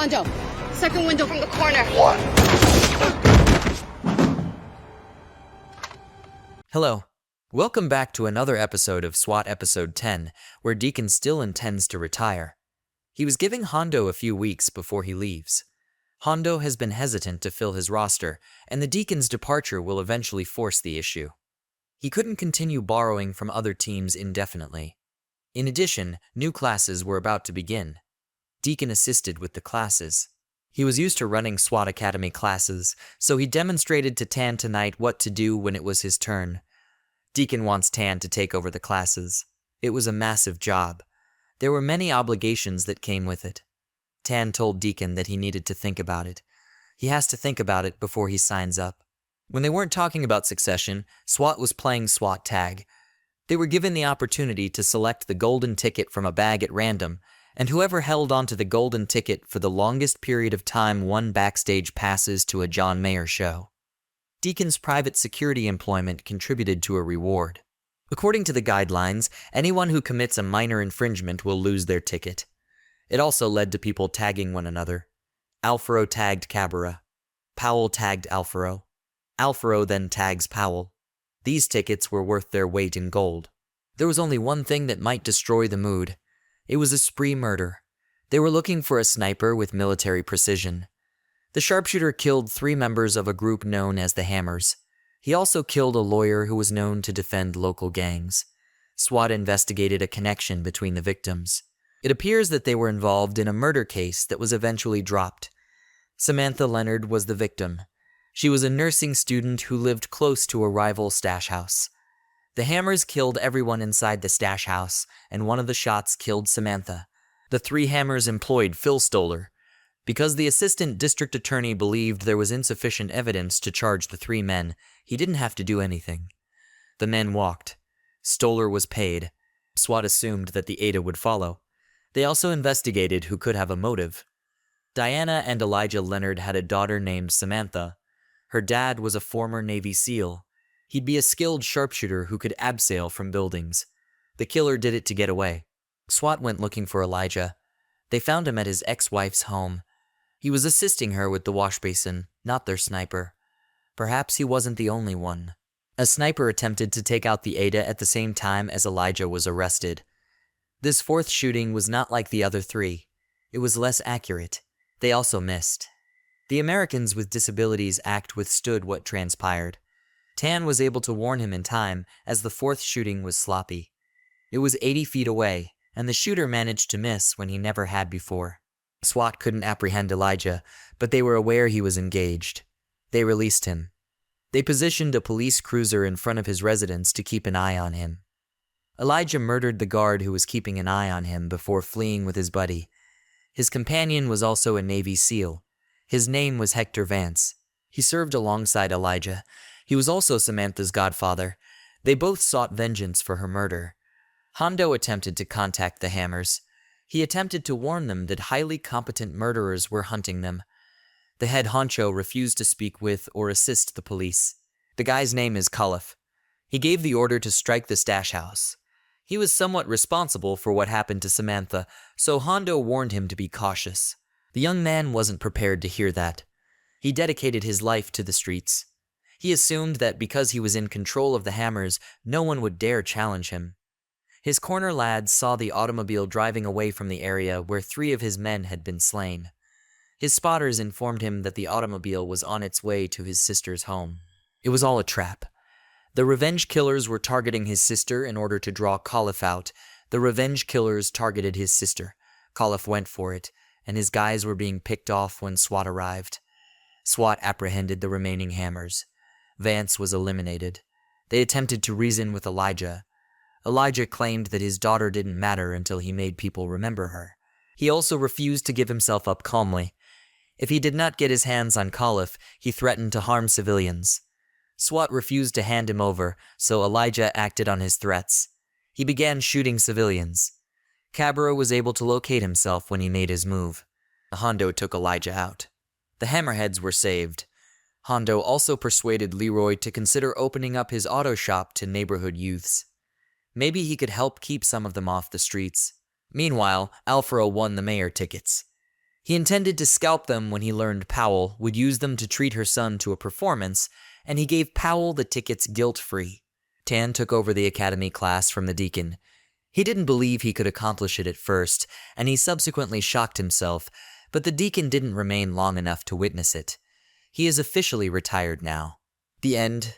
Hondo, second window from the corner. What? Hello. Welcome back to another episode of SWAT Episode 10, where Deacon still intends to retire. He was giving Hondo a few weeks before he leaves. Hondo has been hesitant to fill his roster, and the Deacon's departure will eventually force the issue. He couldn't continue borrowing from other teams indefinitely. In addition, new classes were about to begin. Deacon assisted with the classes. He was used to running SWAT Academy classes, so he demonstrated to Tan tonight what to do when it was his turn. Deacon wants Tan to take over the classes. It was a massive job. There were many obligations that came with it. Tan told Deacon that he needed to think about it. He has to think about it before he signs up. When they weren't talking about succession, SWAT was playing SWAT tag. They were given the opportunity to select the golden ticket from a bag at random, and whoever held onto the golden ticket for the longest period of time won backstage passes to a John Mayer show. Deacon's private security employment contributed to a reward. According to the guidelines, anyone who commits a minor infringement will lose their ticket. It also led to people tagging one another. Alfaro tagged Cabrera. Powell tagged Alfaro. Alfaro then tags Powell. These tickets were worth their weight in gold. There was only one thing that might destroy the mood. It was a spree murder. They were looking for a sniper with military precision. The sharpshooter killed 3 members of a group known as the Hammers. He also killed a lawyer who was known to defend local gangs. SWAT investigated a connection between the victims. It appears that they were involved in a murder case that was eventually dropped. Samantha Leonard was the victim. She was a nursing student who lived close to a rival stash house. The Hammers killed everyone inside the stash house, and one of the shots killed Samantha. The 3 Hammers employed Phil Stoller. Because the assistant district attorney believed there was insufficient evidence to charge the 3 men, he didn't have to do anything. The men walked. Stoller was paid. SWAT assumed that the ADA would follow. They also investigated who could have a motive. Diana and Elijah Leonard had a daughter named Samantha. Her dad was a former Navy SEAL. He'd be a skilled sharpshooter who could abseil from buildings. The killer did it to get away. SWAT went looking for Elijah. They found him at his ex-wife's home. He was assisting her with the wash basin, not their sniper. Perhaps he wasn't the only one. A sniper attempted to take out the ADA at the same time as Elijah was arrested. This 4th shooting was not like the other 3. It was less accurate. They also missed. The Americans with Disabilities Act withstood what transpired. Tan was able to warn him in time, as the 4th shooting was sloppy. It was 80 feet away, and the shooter managed to miss when he never had before. SWAT couldn't apprehend Elijah, but they were aware he was engaged. They released him. They positioned a police cruiser in front of his residence to keep an eye on him. Elijah murdered the guard who was keeping an eye on him before fleeing with his buddy. His companion was also a Navy SEAL. His name was Hector Vance. He served alongside Elijah. He was also Samantha's godfather. They both sought vengeance for her murder. Hondo attempted to contact the Hammers. He attempted to warn them that highly competent murderers were hunting them. The head honcho refused to speak with or assist the police. The guy's name is Culliffe. He gave the order to strike the stash house. He was somewhat responsible for what happened to Samantha, so Hondo warned him to be cautious. The young man wasn't prepared to hear that. He dedicated his life to the streets. He assumed that because he was in control of the Hammers, no one would dare challenge him. His corner lads saw the automobile driving away from the area where 3 of his men had been slain. His spotters informed him that the automobile was on its way to his sister's home. It was all a trap. The revenge killers were targeting his sister in order to draw Culliffe out. The revenge killers targeted his sister. Culliffe went for it, and his guys were being picked off when SWAT arrived. SWAT apprehended the remaining Hammers. Vance was eliminated. They attempted to reason with Elijah. Elijah claimed that his daughter didn't matter until he made people remember her. He also refused to give himself up calmly. If he did not get his hands on Culliffe, he threatened to harm civilians. SWAT refused to hand him over, so Elijah acted on his threats. He began shooting civilians. Cabrera was able to locate himself when he made his move. Hondo took Elijah out. The Hammerheads were saved. Hondo also persuaded Leroy to consider opening up his auto shop to neighborhood youths. Maybe he could help keep some of them off the streets. Meanwhile, Alfaro won the mayor tickets. He intended to scalp them when he learned Powell would use them to treat her son to a performance, and he gave Powell the tickets guilt-free. Tan took over the academy class from the Deacon. He didn't believe he could accomplish it at first, and he subsequently shocked himself, but the Deacon didn't remain long enough to witness it. He is officially retired now. The end.